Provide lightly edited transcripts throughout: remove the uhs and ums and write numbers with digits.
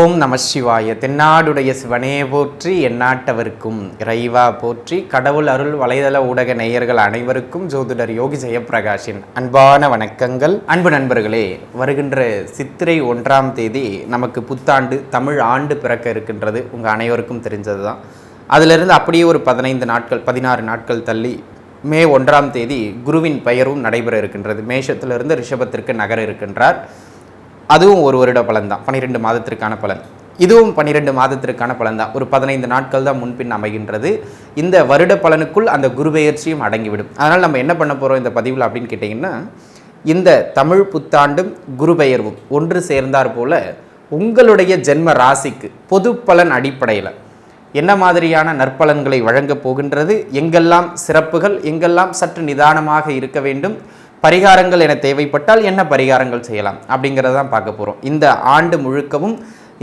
ஓம் நம சிவாய. தென்னாடுடைய சிவனே போற்றி, எந்நாட்டவர்க்கும் இறைவா போற்றி. கடவுள் அருள் வலைதள ஊடக நேயர்கள் அனைவருக்கும் ஜோதிடர் யோகி ஜெயப்பிரகாஷின் அன்பான வணக்கங்கள். அன்பு நண்பர்களே, வருகின்ற சித்திரை 1ஆம் தேதி நமக்கு புத்தாண்டு தமிழ் ஆண்டு பிறக்க இருக்கின்றது. உங்கள் அனைவருக்கும் தெரிஞ்சது தான். அதிலிருந்து அப்படியே ஒரு 16 நாட்கள் தள்ளி மே 1ஆம் தேதி குருவின் பெயரும் நடைபெற இருக்கின்றது. மேஷத்திலிருந்து ரிஷபத்திற்கு நகர இருக்கின்றார். அதுவும் ஒரு வருட பலன் தான், 12 மாதத்திற்கான பலன். இதுவும் 12 மாதத்திற்கான பலன் தான். ஒரு 15 நாட்கள் தான் முன்பின் அமைகின்றது. இந்த வருட பலனுக்குள் அந்த குரு பெயர்ச்சியும் அடங்கிவிடும். அதனால் நம்ம என்ன பண்ண போகிறோம் இந்த பதிவில் அப்படின்னு கேட்டிங்கன்னா, இந்த தமிழ் புத்தாண்டும் குரு பெயர்வும் ஒன்று சேர்ந்தார் போல உங்களுடைய ஜென்ம ராசிக்கு பொது பலன் அடிப்படையில் என்ன மாதிரியான நற்பலன்களை வழங்கப் போகின்றது, எங்கெல்லாம் சிறப்புகள், எங்கெல்லாம் சற்று நிதானமாக இருக்க வேண்டும், பரிகாரங்கள் என தேவைப்பட்டால் என்ன பரிகாரங்கள் செய்யலாம் அப்படிங்கிறத தான் பார்க்க போகிறோம். இந்த ஆண்டு முழுக்கவும்,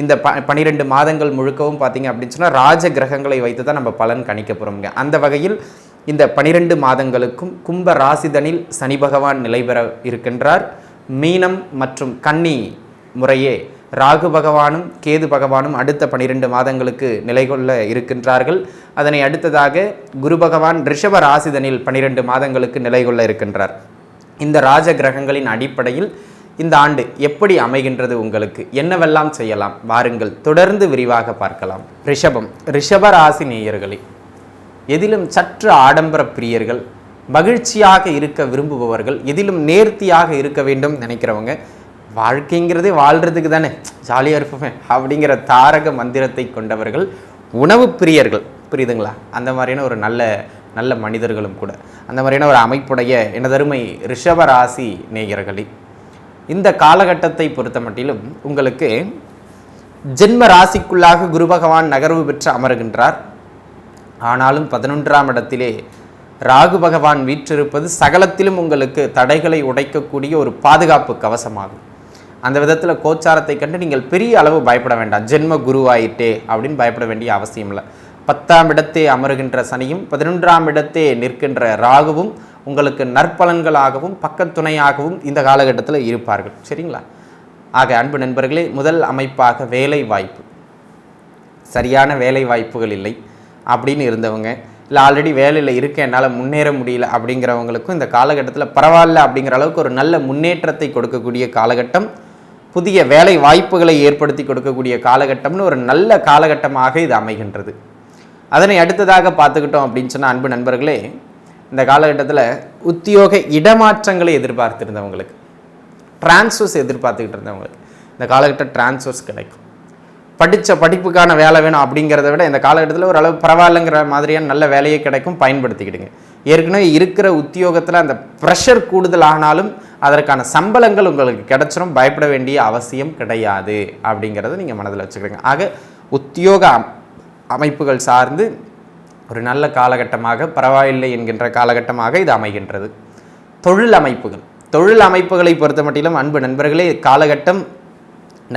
இந்த 12 மாதங்கள் முழுக்கவும் பார்த்திங்க அப்படின்னு சொன்னால் ராஜ கிரகங்களை வைத்து தான் நம்ம பலன் கணிக்க போகிறோம்ங்க. அந்த வகையில் இந்த 12 மாதங்களுக்கும் கும்ப ராசிதனில் சனி பகவான் நிலை பெற இருக்கின்றார். மீனம் மற்றும் கன்னி முறையே ராகு பகவானும் கேது பகவானும் அடுத்த 12 மாதங்களுக்கு நிலை கொள்ள இருக்கின்றார்கள். அதனை அடுத்ததாக குரு பகவான் ரிஷப ராசிதனில் 12 மாதங்களுக்கு நிலை கொள்ள இருக்கின்றார். இந்த ராஜ கிரகங்களின் அடிப்படையில் இந்த ஆண்டு எப்படி அமைகின்றது, உங்களுக்கு என்னவெல்லாம் செய்யலாம், வாருங்கள் தொடர்ந்து விரிவாக பார்க்கலாம். ரிஷப ராசி நேயர்களே, எதிலும் சற்று ஆடம்பர பிரியர்கள், மகிழ்ச்சியாக இருக்க விரும்புபவர்கள், எதிலும் நேர்த்தியாக இருக்க வேண்டும் நினைக்கிறவங்க, வாழ்க்கைங்கிறதே வாழ்கிறதுக்கு தானே, ஜாலியாக இருப்போமே அப்படிங்கிற தாரக மந்திரத்தை கொண்டவர்கள், உணவு பிரியர்கள், புரியுதுங்களா, அந்த மாதிரியான ஒரு நல்ல மனிதர்களும் கூட, அந்த மாதிரியான ஒரு அமைப்புடைய எனதருமை ரிஷபராசி நேயர்களே, இந்த காலகட்டத்தை பொறுத்த மட்டிலும் உங்களுக்கு ஜென்ம ராசிக்குள்ளாக குரு பகவான் நகர்வு பெற்று அமருகின்றார். ஆனாலும் 11ஆம் இடத்திலே ராகு பகவான் வீற்றிருப்பது சகலத்திலும் உங்களுக்கு தடைகளை உடைக்கக்கூடிய ஒரு பாதுகாப்பு கவசமாகும். அந்த விதத்தில் கோச்சாரத்தை கண்டு நீங்கள் பெரிய அளவு பயப்பட வேண்டாம். ஜென்ம குருவாயிட்டே அப்படின்னு பயப்பட வேண்டிய அவசியம் இல்லை. 10ஆம் இடத்தே அமருகின்ற சனியும் 11ஆம் இடத்தே நிற்கின்ற ராகுவும் உங்களுக்கு நற்பலன்களாகவும் பக்கத்துணையாகவும் இந்த காலகட்டத்தில் இருப்பார்கள். சரிங்களா? ஆக அன்பு நண்பர்களே, முதல் அமைப்பாக வேலை வாய்ப்பு, சரியான வேலை வாய்ப்புகள் இல்லை அப்படின்னு இருந்தவங்க, இல்லை ஆல்ரெடி வேலையில் இருக்க என்னால் முன்னேற முடியல அப்படிங்கிறவங்களுக்கும் இந்த காலகட்டத்தில் பரவாயில்ல அப்படிங்கிற அளவுக்கு ஒரு நல்ல முன்னேற்றத்தை கொடுக்கக்கூடிய காலகட்டம், புதிய வேலை வாய்ப்புகளை ஏற்படுத்தி கொடுக்கக்கூடிய காலகட்டம்னு ஒரு நல்ல காலகட்டமாக இது அமைகின்றது. அதனை அடுத்ததாக பார்த்துக்கிட்டோம் அப்படின்னு சொன்னால் அன்பு நண்பர்களே, இந்த காலகட்டத்தில் உத்தியோக இடமாற்றங்களை எதிர்பார்த்துருந்தவங்களுக்கு, டிரான்ஸ்ஃபர்ஸ் எதிர்பார்த்துக்கிட்டு இருந்தவங்களுக்கு இந்த காலகட்டம் டிரான்ஸ்ஃபர்ஸ் கிடைக்கும். படித்த படிப்புக்கான வேலை வேணும் அப்படிங்கிறத விட இந்த காலகட்டத்தில் ஓரளவு பரவாயில்லைங்கிற மாதிரியான நல்ல வேலையை கிடைக்கும், பயன்படுத்திக்கிடுங்க. ஏற்கனவே இருக்கிற உத்தியோகத்தில் அந்த ப்ரெஷர் கூடுதல் ஆனாலும் அதற்கான சம்பளங்கள் உங்களுக்கு கிடைச்சிரும், பயப்பட வேண்டிய அவசியம் கிடையாது அப்படிங்கிறத நீங்கள் மனதில் வச்சுக்கிறீங்க. ஆக உத்தியோக அமைப்புகள் சார்ந்து ஒரு நல்ல காலகட்டமாக, பரவாயில்லை என்கின்ற காலகட்டமாக இது அமைகின்றது. தொழில் அமைப்புகளை பொறுத்த மட்டிலும் அன்பு நண்பர்களே, காலகட்டம்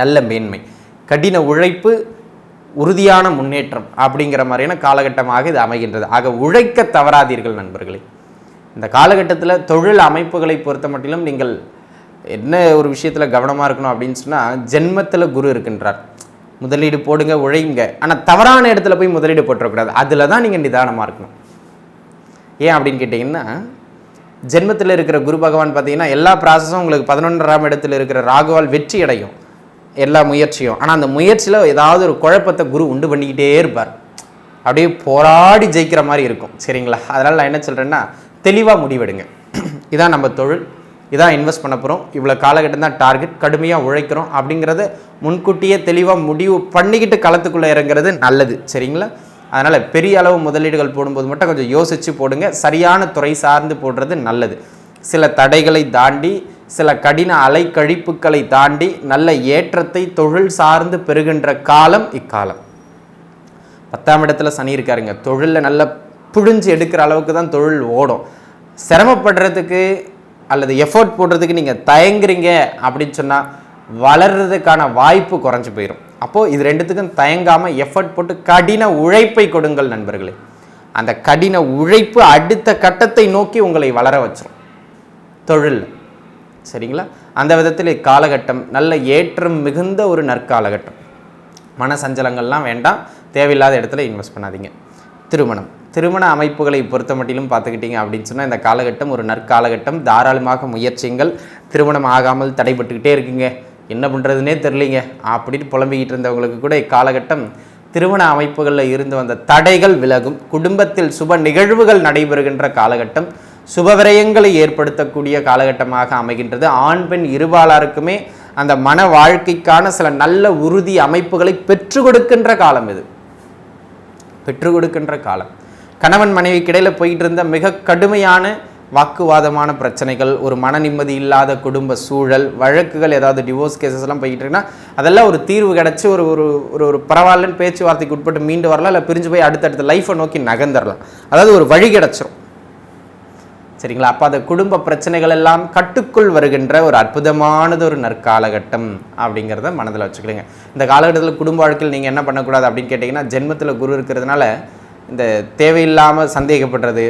நல்ல மேன்மை, கடின உழைப்பு, உறுதியான முன்னேற்றம் அப்படிங்கிற மாதிரியான காலகட்டமாக இது அமைகின்றது. ஆக உழைக்க தவறாதீர்கள் நண்பர்களே. இந்த காலகட்டத்தில் தொழில் அமைப்புகளை பொறுத்த மட்டிலும் நீங்கள் என்ன ஒரு விஷயத்தில் கவனமாக இருக்கணும் அப்படின்னு சொன்னால், ஜென்மத்தில் குரு இருக்கின்றார். முதலீடு போடுங்க, உழைங்க, ஆனால் தவறான இடத்துல போய் முதலீடு போட்டுறக்கூடாது. அதில் தான் நீங்கள் நிதானமாக இருக்கணும். ஏன் அப்படின்னு கேட்டிங்கன்னா, ஜென்மத்தில் இருக்கிற குரு பகவான் பார்த்தீங்கன்னா எல்லா ப்ராசஸும் உங்களுக்கு 11ஆம் இடத்துல இருக்கிற ராகுவால் வெற்றி அடையும், எல்லா முயற்சியும். ஆனால் அந்த முயற்சியில் ஏதாவது ஒரு குழப்பத்தை குரு உண்டு பண்ணிக்கிட்டே இருப்பார். அப்படியே போராடி ஜெயிக்கிற மாதிரி இருக்கும். சரிங்களா? அதனால் நான் என்ன சொல்கிறேன்னா, தெளிவாக முடிவெடுங்க. இதான் நம்ம தொழில், இதான் இன்வெஸ்ட் பண்ண போகிறோம், இவ்வளோ காலகட்டம் தான் டார்கெட், கடுமையாக உழைக்கிறோம் அப்படிங்கிறத முன்கூட்டியே தெளிவாக முடிவு பண்ணிக்கிட்டு களத்துக்குள்ளே இறங்குறது நல்லது. சரிங்களா? அதனால் பெரிய அளவு முதலீடுகள் போடும்போது மட்டும் கொஞ்சம் யோசித்து போடுங்க. சரியான துறை சார்ந்து போடுறது நல்லது. சில தடைகளை தாண்டி, சில கடின அலைக்கழிப்புகளை தாண்டி நல்ல ஏற்றத்தை தொழில் சார்ந்து பெறுகின்ற காலம் இக்காலம். 10ஆம் இடத்துல சனி இருக்காருங்க. தொழிலில் நல்ல புழிஞ்சு எடுக்கிற அளவுக்கு தான் தொழில் ஓடும். சிரமப்படுறதுக்கு அல்லது எஃபோர்ட் போடுறதுக்கு நீங்கள் தயங்குறீங்க அப்படின்னு சொன்னால் வளர்கிறதுக்கான வாய்ப்பு குறைஞ்சி போயிடும். அப்போது இது ரெண்டுத்துக்கும் தயங்காமல் எஃபர்ட் போட்டு கடின உழைப்பை கொடுங்கள் நண்பர்களே. அந்த கடின உழைப்பு அடுத்த கட்டத்தை நோக்கி உங்களை வளர வச்சிடும் தொழில். சரிங்களா? அந்த விதத்தில் இக்காலகட்டம் நல்ல ஏற்றம் மிகுந்த ஒரு நற்காலகட்டம். மன சஞ்சலங்கள்லாம் வேண்டாம், தேவையில்லாத இடத்துல இன்வெஸ்ட் பண்ணாதீங்க. திருமண அமைப்புகளை பொறுத்த மட்டிலும் பார்த்துக்கிட்டிங்க அப்படின்னு சொன்னால் இந்த காலகட்டம் ஒரு நற்காலகட்டம். தாராளமாக முயற்சிங்கள். திருமணம் ஆகாமல் தடைபட்டுக்கிட்டே இருக்குங்க, என்ன பண்ணுறதுனே தெரியலிங்க அப்படின்னு புலம்பிக்கிட்டு இருந்தவங்களுக்கு கூட இக்காலகட்டம் திருமண அமைப்புகளில் இருந்து வந்த தடைகள் விலகும். குடும்பத்தில் சுப நிகழ்வுகள் நடைபெறுகின்ற காலகட்டம். சுபவிரயங்களை ஏற்படுத்தக்கூடிய காலகட்டமாக அமைகின்றது. ஆண் பெண் இருபாலாருக்குமே அந்த மன வாழ்க்கைக்கான சில நல்ல உறுதி அமைப்புகளை பெற்றுக் கொடுக்கின்ற காலம் இது. பெற்றுக் கொடுக்கின்ற காலம். கணவன் மனைவிக்கு இடையில் போயிட்டு இருந்த மிக கடுமையான வாக்குவாதமான பிரச்சனைகள், ஒரு மன நிம்மதி இல்லாத குடும்ப சூழல், வழக்குகள், ஏதாவது டிவோர்ஸ் கேசஸ்லாம் போய்கிட்டு இருக்குன்னா அதெல்லாம் ஒரு தீர்வு கிடச்சி ஒரு ஒரு ஒரு பரவாயில்லன்னு பேச்சுவார்த்தைக்கு உட்பட்டு மீண்டு வரலாம், இல்லை பிரிஞ்சு போய் அடுத்தடுத்த லைஃப்பை நோக்கி நகர்ந்துடலாம். அதாவது ஒரு வழி கிடச்சிரும். சரிங்களா? அப்போ அந்த குடும்ப பிரச்சனைகள் எல்லாம் கட்டுக்குள் வருகின்ற ஒரு அற்புதமானது ஒரு நற்காலகட்டம் அப்படிங்கிறத மனதில் வச்சுக்கிடுங்க. இந்த காலகட்டத்தில் குடும்ப வாழ்க்கையில் நீங்கள் என்ன பண்ணக்கூடாது அப்படின்னு கேட்டிங்கன்னா, ஜென்மத்தில் குரு இருக்கிறதுனால இந்த தேவையில்லாமல் சந்தேகப்படுறது,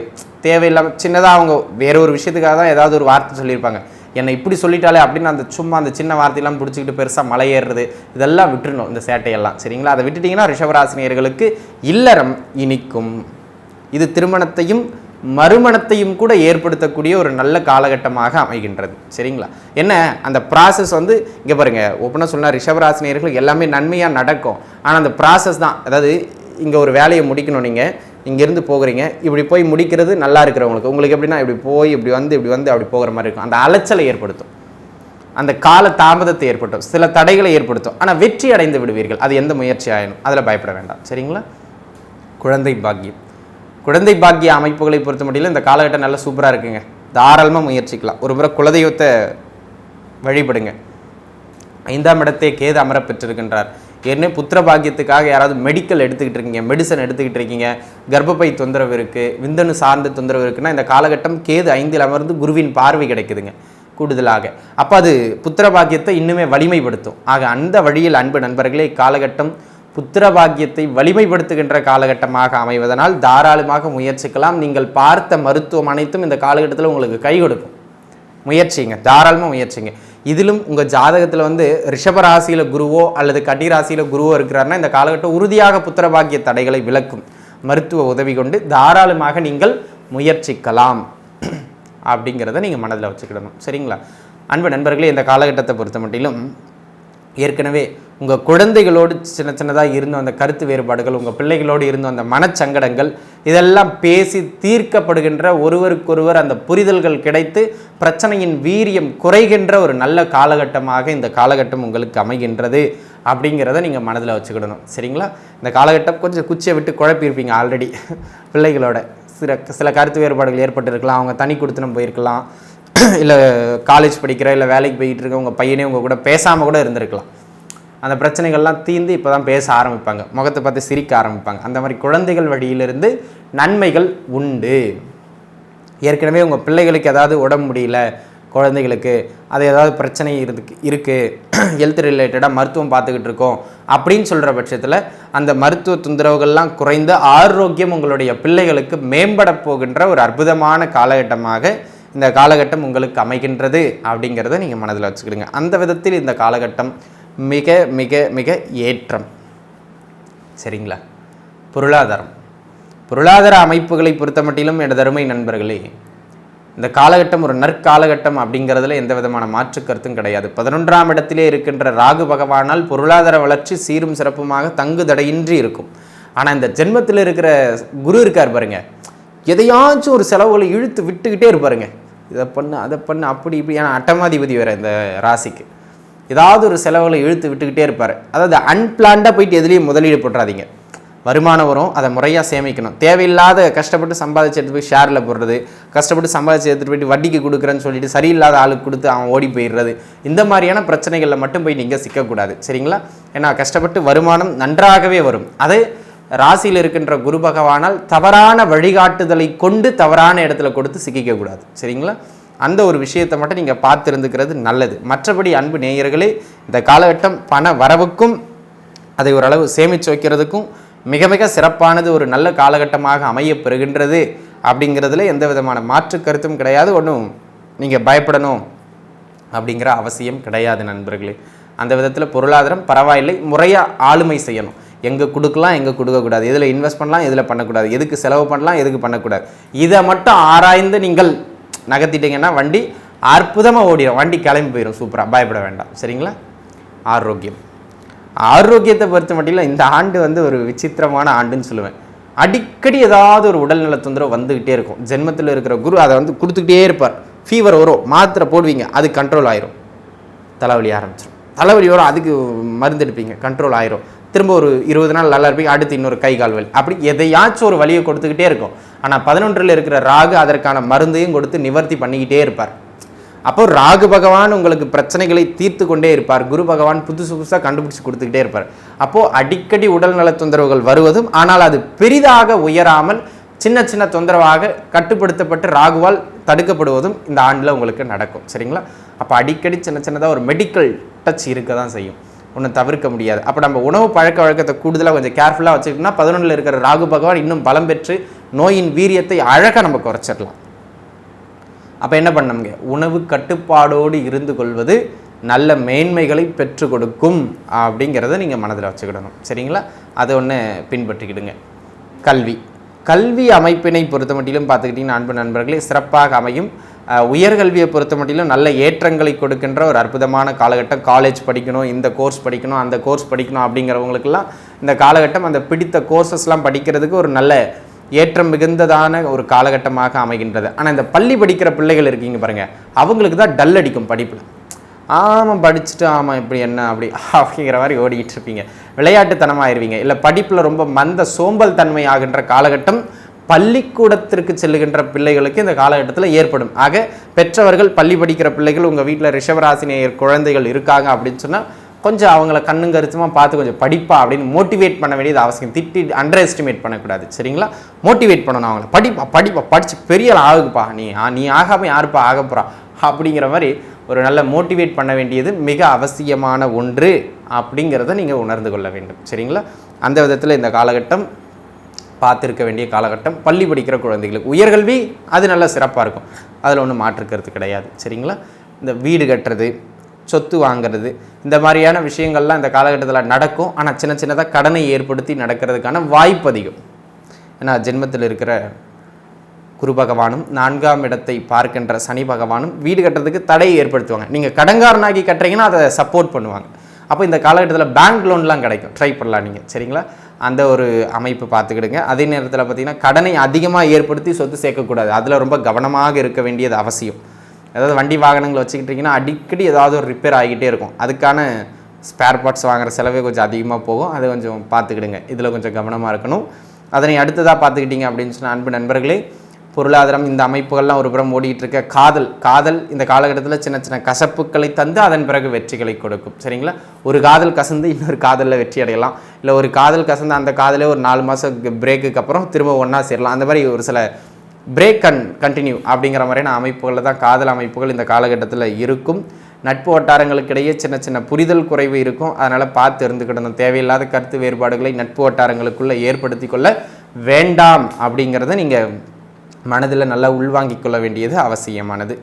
தேவையில்லாமல் சின்னதாக அவங்க வேற ஒரு விஷயத்துக்காக தான் ஏதாவது ஒரு வார்த்தை சொல்லியிருப்பாங்க, என்னை இப்படி சொல்லிட்டாலே அப்படின்னு அந்த சும்மா அந்த சின்ன வார்த்தையெல்லாம் பிடிச்சிக்கிட்டு பெருசாக மலையேறுறது, இதெல்லாம் விட்டுறணும் இந்த சேட்டையெல்லாம். சரிங்களா? அதை விட்டுட்டிங்கன்னா ரிஷபராசினியர்களுக்கு இல்லறம் இனிக்கும். இது திருமணத்தையும் மறுமணத்தையும் கூட ஏற்படுத்தக்கூடிய ஒரு நல்ல காலகட்டமாக அமைகின்றது. சரிங்களா? என்ன அந்த ப்ராசஸ் இங்கே பாருங்கள், ஓப்பனாக சொன்னால் ரிஷபராசினியர்களுக்கு எல்லாமே நன்மையாக நடக்கும். ஆனால் அந்த ப்ராசஸ் தான், அதாவது இங்கே ஒரு வேலையை முடிக்கணும், நீங்கள் இங்கேருந்து போகிறீங்க, இப்படி போய் முடிக்கிறது நல்லா இருக்கிறவங்களுக்கு, உங்களுக்கு எப்படின்னா இப்படி போய் இப்படி வந்து அப்படி போகிற மாதிரி இருக்கும். அந்த அலைச்சலை ஏற்படுத்தும், அந்த கால தாமதத்தை ஏற்படுத்தும், சில தடைகளை ஏற்படுத்தும். ஆனால் வெற்றி அடைந்து விடுவீர்கள். அது எந்த முயற்சி ஆயினும் அதில் பயப்பட வேண்டாம். சரிங்களா? குழந்தை பாக்கிய அமைப்புகளை பொறுத்த மட்டும் இந்த காலகட்டம் நல்லா சூப்பராக இருக்குங்க. தாராளமாக முயற்சிக்கலாம். ஒரு முறை குலதெய்வத்தை வழிபடுங்க. 5ஆம் இடத்தை கேது அமர பெற்றிருக்கின்றார். ஏற்கனவே புத்திர பாக்கியத்துக்காக யாராவது மெடிக்கல் எடுத்துக்கிட்டு இருக்கீங்க, மெடிசன் எடுத்துக்கிட்டு இருக்கீங்க, கர்ப்பப்பை தொந்தரவு இருக்குது, விந்தணு சார்ந்த தொந்தரவு இருக்குன்னா இந்த காலகட்டம் கேது 5இல் அமர்ந்து குருவின் பார்வை கிடைக்குதுங்க கூடுதலாக. அப்போ அது புத்திர பாக்கியத்தை இன்னுமே வலிமைப்படுத்தும். ஆக அந்த வழியில் அன்பு நண்பர்களே, இக்காலகட்டம் புத்திர பாக்கியத்தை வலிமைப்படுத்துகின்ற காலகட்டமாக அமைவதனால் தாராளமாக முயற்சிக்கலாம். நீங்கள் பார்த்த மருத்துவம் அனைத்தும் இந்த காலகட்டத்தில் உங்களுக்கு கை கொடுக்கும். முயற்சிங்க, தாராளமாக முயற்சிங்க. இதிலும் உங்கள் ஜாதகத்தில் ரிஷபராசியில் குருவோ அல்லது கன்னிராசியில் குருவோ இருக்கிறாருன்னா இந்த காலகட்டம் உறுதியாக புத்திர பாக்கிய தடைகளை விலக்கும். மருத்துவ உதவி கொண்டு தாராளமாக நீங்கள் முயற்சிக்கலாம் அப்படிங்கிறத நீங்கள் மனதில் வச்சுக்கிடணும். சரிங்களா? அன்பு நண்பர்களே, இந்த காலகட்டத்தை பொறுத்த மட்டிலும் ஏற்கனவே உங்கள் குழந்தைகளோடு சின்னதாக இருந்த அந்த கருத்து வேறுபாடுகள், உங்கள் பிள்ளைகளோடு இருந்த அந்த மனச்சங்கடங்கள், இதெல்லாம் பேசி தீர்க்கப்படுகின்ற, ஒருவருக்கொருவர் அந்த புரிதல்கள் கிடைத்து பிரச்சனையின் வீரியம் குறைகின்ற ஒரு நல்ல காலகட்டமாக இந்த காலகட்டம் உங்களுக்கு அமைகின்றது அப்படிங்கிறத நீங்கள் மனதில் வச்சுக்கிடணும். சரிங்களா? இந்த காலகட்டம் கொஞ்சம் குச்சியை விட்டு குழப்பியிருப்பீங்க ஆல்ரெடி. பிள்ளைகளோட சில கருத்து வேறுபாடுகள் ஏற்பட்டிருக்கலாம். அவங்க தனி கொடுத்துனம் போயிருக்கலாம், இல்லை காலேஜ் படிக்கிற இல்லை வேலைக்கு போய்கிட்டு இருக்க உங்கள் பையனே உங்கள் கூட பேசாமல் கூட இருந்திருக்கலாம். அந்த பிரச்சனைகள்லாம் தீர்ந்து இப்போ தான் பேச ஆரம்பிப்பாங்க, முகத்தை பார்த்து சிரிக்க ஆரம்பிப்பாங்க. அந்த மாதிரி குழந்தைகள் வழியிலிருந்து நன்மைகள் உண்டு. ஏற்கனவே உங்கள் பிள்ளைகளுக்கு ஏதாவது உடம்பு முடியல, குழந்தைகளுக்கு அது ஏதாவது பிரச்சனை இருக்குது, ஹெல்த் ரிலேட்டடாக மருத்துவம் பார்த்துக்கிட்டு இருக்கோம் அப்படின்னு சொல்கிற பட்சத்தில் அந்த மருத்துவ தொந்தரவுகள்லாம் குறைந்து ஆரோக்கியம் உங்களுடைய பிள்ளைகளுக்கு மேம்பட போகின்ற ஒரு அற்புதமான காலகட்டமாக இந்த காலகட்டம் உங்களுக்கு அமைகின்றது அப்படிங்கிறத நீங்கள் மனதில் வச்சுக்கிடுங்க. அந்த விதத்தில் இந்த காலகட்டம் மிக மிக மிக ஏற்றம். சரிங்களா? பொருளாதார அமைப்புகளை பொறுத்த மட்டிலும் எனது அருமை நண்பர்களே, இந்த காலகட்டம் ஒரு நற்காலகட்டம் அப்படிங்கிறதுல எந்த விதமான மாற்று கருத்தும் கிடையாது. 11ஆம் இடத்திலே இருக்கின்ற ராகு பகவானால் பொருளாதார வளர்ச்சி சீரும் சிறப்புமாக தங்கு தடையின்றி இருக்கும். ஆனால் இந்த ஜென்மத்தில் இருக்கிற குரு இருக்கார் பாருங்க, எதையாச்சும் ஒரு செலவுகளை இழுத்து விட்டுக்கிட்டே இருப்பாருங்க. இதை பண்ணு அதை பண்ணு அப்படி இப்படி. ஏன்னா அட்டமாதிபதி வேறு இந்த ராசிக்கு ஏதாவது ஒரு செலவுகளை இழுத்து விட்டுக்கிட்டே இருப்பார். அதாவது அன்பிளான்டாக போயிட்டு எதுலேயும் முதலீடு போட்டுறாதீங்க. வருமானம் வரும், அதை முறையாக சேமிக்கணும். தேவையில்லாத கஷ்டப்பட்டு சம்பாதிச்சு எடுத்து போய் ஷேரில் போடுறது, கஷ்டப்பட்டு சம்பாதிச்சு எடுத்துகிட்டு போயிட்டு வட்டிக்கு கொடுக்குறேன்னு சொல்லிட்டு சரியில்லாத ஆளுக்கு கொடுத்து அவன் ஓடி போயிடுறது, இந்த மாதிரியான பிரச்சனைகளில் மட்டும் போய் நீங்கள் சிக்கக்கூடாது. சரிங்களா? ஏன்னா கஷ்டப்பட்டு வருமானம் நன்றாகவே வரும். அது ராசியில் இருக்கின்ற குரு பகவானால் தவறான வழிகாட்டுதலை கொண்டு தவறான இடத்துல கொடுத்து சிக்கிக்கக்கூடாது. சரிங்களா? அந்த ஒரு விஷயத்தை மட்டும் நீங்கள் பார்த்துருந்துக்கிறது நல்லது. மற்றபடி அன்பு நேயர்களே, இந்த காலகட்டம் பண வரவுக்கும் அதை ஓரளவு சேமித்து வைக்கிறதுக்கும் மிக மிக சிறப்பானது, ஒரு நல்ல காலகட்டமாக அமைய பெறுகின்றது அப்படிங்கிறதுல எந்த விதமான மாற்று கருத்தும் கிடையாது. ஒன்றும் நீங்கள் பயப்படணும் அப்படிங்கிற அவசியம் கிடையாது நண்பர்களே. அந்த விதத்தில் பொருளாதாரம் பரவாயில்லை, முறையாக ஆளுமை செய்யணும். எங்கே கொடுக்கலாம், எங்கே கொடுக்கக்கூடாது, எதில் இன்வெஸ்ட் பண்ணலாம், எதில் பண்ணக்கூடாது, எதுக்கு செலவு பண்ணலாம், எதுக்கு பண்ணக்கூடாது, இதை மட்டும் ஆராய்ந்து நீங்கள் நகர்த்திட்டீங்கன்னா வண்டி அற்புதமாக ஓடிடும். வண்டி கிளம்பி போயிடும் சூப்பராக, பயப்பட வேண்டாம். சரிங்களா? ஆரோக்கியத்தை பொறுத்த மட்டும் இந்த ஆண்டு ஒரு விசித்திரமான ஆண்டுன்னு சொல்லுவேன். அடிக்கடி ஏதாவது ஒரு உடல்நல தொந்தரவு வந்துக்கிட்டே இருக்கும். ஜென்மத்தில் இருக்கிற குரு அதை கொடுத்துக்கிட்டே இருப்பார். ஃபீவர் வரும், மாத்திரை போடுவீங்க, அது கண்ட்ரோல் ஆயிரும். தலைவலி ஆரம்பிச்சிடும், தலைவலி வரும், அதுக்கு மருந்து எடுப்பீங்க, கண்ட்ரோல் ஆயிரும். திரும்ப ஒரு 20 நாள் நல்லா இருப்பீங்க, அடுத்து இன்னொரு கை கால் வலி, அப்படி எதையாச்சும் ஒரு வலியை கொடுத்துக்கிட்டே இருக்கும். ஆனால் 11ல் இருக்கிற ராகு அதற்கான மருந்தையும் கொடுத்து நிவர்த்தி பண்ணிக்கிட்டே இருப்பார். அப்போ ராகு பகவான் உங்களுக்கு பிரச்சனைகளை தீர்த்து கொண்டே இருப்பார். குரு பகவான் புதுசாக கண்டுபிடிச்சி கொடுத்துக்கிட்டே இருப்பார். அப்போது அடிக்கடி உடல் நல தொந்தரவுகள் வருவதும், ஆனால் அது பெரிதாக உயராமல் சின்ன சின்ன தொந்தரவாக கட்டுப்படுத்தப்பட்டு ராகுவால் தடுக்கப்படுவதும் இந்த ஆண்டில் உங்களுக்கு நடக்கும். சரிங்களா? அப்போ அடிக்கடி சின்ன சின்னதாக ஒரு மெடிக்கல் டச் இருக்க தான் செய்யும், ஒன்றும் தவிர்க்க முடியாது. அப்போ நம்ம உணவு பழக்க வழக்கத்தை கூடுதலாக கொஞ்சம் கேர்ஃபுல்லாக வச்சுக்கிட்டோம்னா 11ல் இருக்கிற ராகு பகவான் இன்னும் பலம் பெற்று நோயின் வீரியத்தை அழகாக நம்ம குறைச்சிடலாம். அப்போ என்ன பண்ணணுங்க? உணவு கட்டுப்பாடோடு இருந்து கொள்வது நல்ல மேன்மைகளை பெற்று கொடுக்கும் அப்படிங்கிறத நீங்கள் மனதில் வச்சுக்கிடணும். சரிங்களா? அதை ஒன்று பின்பற்றிக்கிடுங்க. கல்வி அமைப்பினை பொறுத்த மட்டிலும் பார்த்துக்கிட்டிங்கன்னா அன்பு நண்பர்களே சிறப்பாக அமையும். உயர்கல்வியை பொறுத்த மட்டிலும் நல்ல ஏற்றங்களை கொடுக்கின்ற ஒரு அற்புதமான காலகட்டம். காலேஜ் படிக்கணும், இந்த கோர்ஸ் படிக்கணும், அந்த கோர்ஸ் படிக்கணும் அப்படிங்கிறவங்களுக்கெல்லாம் இந்த காலகட்டம் அந்த பிடித்த கோர்சஸ்லாம் படிக்கிறதுக்கு ஒரு நல்ல ஏற்றம் மிகுந்ததான ஒரு காலகட்டமாக அமைகின்றது. ஆனால் இந்த பள்ளி படிக்கிற பிள்ளைகள் இருக்கீங்க பாருங்கள், அவங்களுக்கு தான் டல் அடிக்கும் படிப்பில். ஆமாம் படிச்சுட்டு ஆமாம் இப்படி என்ன அப்படி அப்படிங்கிற மாதிரி ஓடிக்கிட்டு இருப்பீங்க, விளையாட்டுத்தனமாயிருவீங்க. இல்லை படிப்பில் ரொம்ப மந்த சோம்பல் தன்மை ஆகின்ற காலகட்டம் பள்ளிக்கூடத்திற்கு செல்லுகின்ற பிள்ளைகளுக்கு இந்த காலகட்டத்தில் ஏற்படும். ஆக பெற்றவர்கள் பள்ளி படிக்கிற பிள்ளைகள் உங்கள் வீட்டில் ரிஷபராசினியர் குழந்தைகள் இருக்காங்க அப்படின்னு சொன்னால் கொஞ்சம் அவங்கள கண்ணும் கருத்துமாக பார்த்து கொஞ்சம் படிப்பா அப்படின்னு மோட்டிவேட் பண்ண வேண்டியது அவசியம். திட்டி அண்டர் எஸ்டிமேட் பண்ணக்கூடாது. சரிங்களா? மோட்டிவேட் பண்ணணும் அவங்கள. படிப்பா படித்து பெரிய ஆகுப்பா, நீ ஆகாமல் யாருப்பா ஆக போகிறா அப்படிங்கிற மாதிரி ஒரு நல்ல மோட்டிவேட் பண்ண வேண்டியது மிக அவசியமான ஒன்று அப்படிங்கிறத நீங்கள் உணர்ந்து கொள்ள வேண்டும். சரிங்களா? அந்த விதத்தில் இந்த காலகட்டம் பார்த்துருக்க வேண்டிய காலகட்டம். பள்ளி படிக்கிற குழந்தைகளுக்கு உயர்கல்வி அது நல்லா சிறப்பாக இருக்கும், அதில் ஒன்றும் மாற்றுக்கிறது கிடையாது. சரிங்களா? இந்த வீடு கட்டுறது, சொத்து வாங்கிறது, இந்த மாதிரியான விஷயங்கள்லாம் இந்த காலகட்டத்தில் நடக்கும். ஆனால் சின்ன சின்னதாக கடனை ஏற்படுத்தி நடக்கிறதுக்கான வாய்ப்பு அதிகம். ஏன்னா ஜென்மத்தில் இருக்கிற குரு பகவானும் 4ஆம் இடத்தை பார்க்கின்ற சனி பகவானும் வீடு கட்டுறதுக்கு தடையை ஏற்படுத்துவாங்க. நீங்கள் கடன்காரனாகி கட்டுறீங்கன்னா அதை சப்போர்ட் பண்ணுவாங்க. அப்போ இந்த காலகட்டத்தில் பேங்க் லோன்லாம் கிடைக்கும், ட்ரை பண்ணலாம் நீங்கள். சரிங்களா? அந்த ஒரு அமைப்பு பார்த்துக்கிடுங்க. அதே நேரத்தில் பார்த்திங்கன்னா கடனை அதிகமாக ஏற்படுத்தி சொத்து சேர்க்கக்கூடாது, அதில் ரொம்ப கவனமாக இருக்க வேண்டியது அவசியம். அதாவது வண்டி வாகனங்கள் வச்சுக்கிட்டிங்கன்னா அடிக்கடி ஏதாவது ஒரு ரிப்பேர் ஆகிக்கிட்டே இருக்கும், அதுக்கான ஸ்பேர் பார்ட்ஸ் வாங்குகிற செலவே கொஞ்சம் அதிகமாக போகும், அதை கொஞ்சம் பார்த்துக்கிடுங்க. இதில் கொஞ்சம் கவனமாக இருக்கணும். அதனை அடுத்ததாக பார்த்துக்கிட்டிங்க அப்படின்னு சொன்னால் அன்பு நண்பர்களே, பொருளாதாரம் இந்த அமைப்புகள்லாம் ஒரு புறம் ஓடிக்கிட்டு இருக்க காதல் இந்த காலகட்டத்தில் சின்ன சின்ன கசப்புக்களை தந்து அதன் பிறகு வெற்றிகளை கொடுக்கும். சரிங்களா? ஒரு காதல் கசந்து இன்னொரு காதலில் வெற்றி அடையலாம், இல்லை ஒரு காதல் கசந்து அந்த காதலே ஒரு 4 மாதம் பிரேக்குக்கு அப்புறம் திரும்ப ஒன்றா சேரலாம். அந்த மாதிரி ஒரு சில பிரேக் கண்டினியூ அப்படிங்கிற மாதிரியான அமைப்புகளில் தான் காதல் அமைப்புகள் இந்த காலகட்டத்தில் இருக்கும். நட்பு வட்டாரங்களுக்கிடையே சின்ன சின்ன புரிதல் குறைவு இருக்கும், அதனால் பார்த்து இருந்துக்கிடணும். தேவையில்லாத கருத்து வேறுபாடுகளை நட்பு வட்டாரங்களுக்குள்ளே ஏற்படுத்தி கொள்ள வேண்டாம் அப்படிங்கிறத நீங்கள் மனதில் நல்லா உள்வாங்கிக் கொள்ள வேண்டியது அவசியமானது.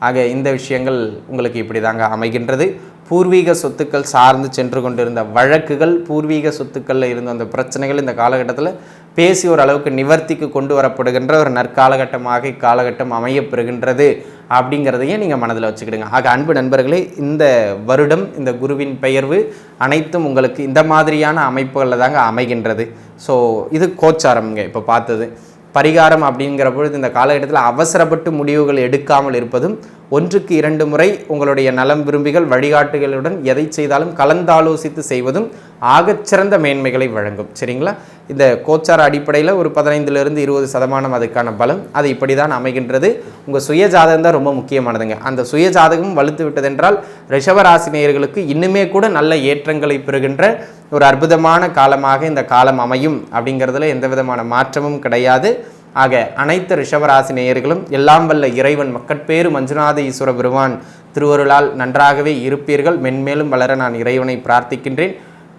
ஆக இந்த விஷயங்கள் உங்களுக்கு இப்படி தாங்க அமைகின்றது. பூர்வீக சொத்துக்கள் சார்ந்து சென்று கொண்டிருந்த வழக்குகள், பூர்வீக சொத்துக்களில் இருந்த அந்த பிரச்சனைகள் இந்த காலகட்டத்தில் பேசி ஓரளவுக்கு நிவர்த்திக்கு கொண்டு வரப்படுகின்ற ஒரு நற்காலகட்டமாக இக்காலகட்டம் அமையப்பெறுகின்றது அப்படிங்கிறதையும் நீங்கள் மனதில் வச்சுக்கிடுங்க. ஆக அன்பு நண்பர்களே, இந்த வருடம் இந்த குருவின் பெயர்வு அனைத்தும் உங்களுக்கு இந்த மாதிரியான அமைப்புகளில் தாங்க அமைகின்றது. ஸோ இது கோச்சாரம்ங்க. இப்போ பார்த்தது பரிகாரம் அப்படிங்கிற பொழுது இந்த காலகட்டத்தில் அவசரப்பட்டு முடிவுகள் எடுக்காமல் இருப்பதும், 1க்கு 2 முறை உங்களுடைய நலம் விரும்பிகள் வழிகாட்டுகளுடன் எதை செய்தாலும் கலந்தாலோசித்து செய்வதும் ஆகச்சிறந்த மேன்மைகளை வழங்கும். சரிங்களா? இந்த கோச்சார அடிப்படையில் ஒரு 15லிருந்து 20% அதுக்கான பலம் அது இப்படி தான் அமைகின்றது. உங்கள் சுய ஜாதகம் தான் ரொம்ப முக்கியமானதுங்க. அந்த சுய ஜாதகம் வலுத்து விட்டதென்றால் ரிஷபராசினியர்களுக்கு இன்னுமே கூட நல்ல ஏற்றங்களை பெறுகின்ற ஒரு அற்புதமான காலமாக இந்த காலம் அமையும் அப்படிங்கிறதுல எந்த விதமான மாற்றமும் கிடையாது. ஆக அனைத்து ரிஷபராசி நேயர்களும் எல்லாம் வல்ல இறைவன் மக்கட்பேறு மஞ்சுநாத ஈஸ்வர பெருமான் திருவருளால் நன்றாகவே இருப்பீர்கள். மென்மேலும் வளர நான் இறைவனை பிரார்த்திக்கின்றேன்.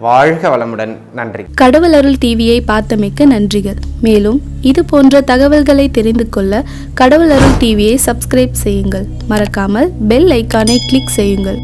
வாழ்க வளமுடன். நன்றி. கடவுள் அருள் டிவியை பார்த்தமைக்கு நன்றிகள். மேலும் இது போன்ற தகவல்களை தெரிந்து கொள்ள கடவுள் அருள் டிவியை சப்ஸ்கிரைப் செய்யுங்கள். மறக்காமல் பெல் ஐக்கானை கிளிக் செய்யுங்கள்.